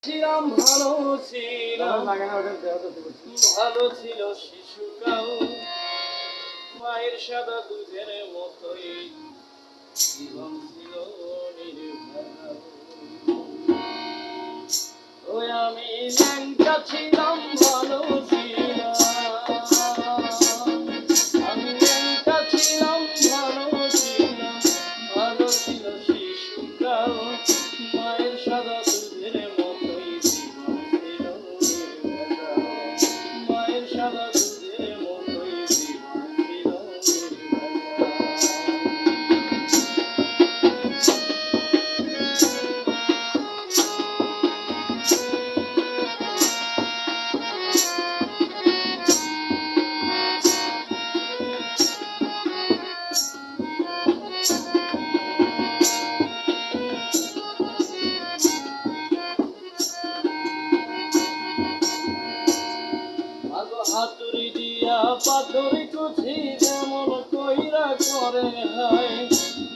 ছিলাম ভালো ছিলাম ভালো ছিল শিশুকাল মায়ের সাদা দুধের মতোই জীবন ছিল নির্ভেজাল। ওই আমি ল্যাংটা ছিলাম ভালো ছিলাম আমি ল্যাংটা ছিলাম ভালো ছিল শিশুকাল মায়ের সাদা দুধের মতোই জীবন ছিল নির্ভেজাল। মায়ের সাদা দুধের মতোই জীবন ছিল হাতুড়ি দিয়া পাথরি কুচি যেমন কইরা করে হয়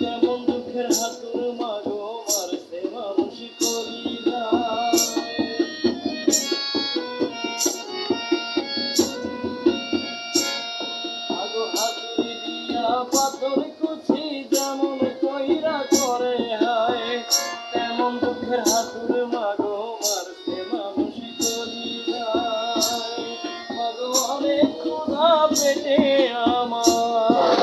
তেমন দুঃখের হাতুর মাগো মারছে মানুষ করিয়া। আগো হাতুড়ি দিয়া পাথরি কুচি যেমন কইরা করে হয় তেমন দুঃখের হাতুর মাগো মারছে মানুষ করিয়া। অনেক ক্ষুধা পেটে আমার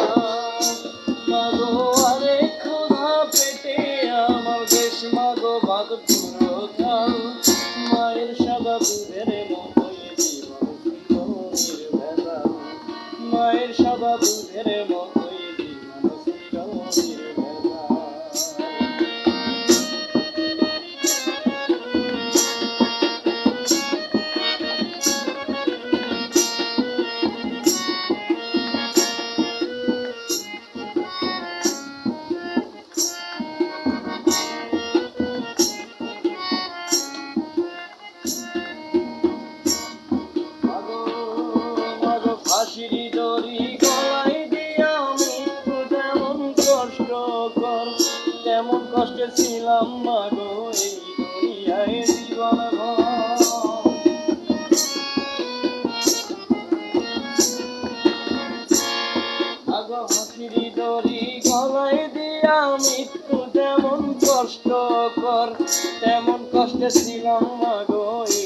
মাগো অনেক ক্ষুধা পেটে আমার দেশ মাগো ভাত পুরো খাল মায়ের সাদা দুধের মতোই জীবন ছিল নির্ভেজাল। মায়ের সাদা দুধের মতোই জীবন ছিল নির্ভেজাল। ফাঁসির দড়ি গলায় দিয়া মৃত্যু যেমন কষ্টকর তেমন কষ্টে ছিলাম মাগো এই দুনিয়ায় জীবন ভর। আগো ফাঁসির দড়ি গলায় দিয়া মৃত্যু যেমন কষ্টকর তেমন কষ্টে ছিলাম মাগো এই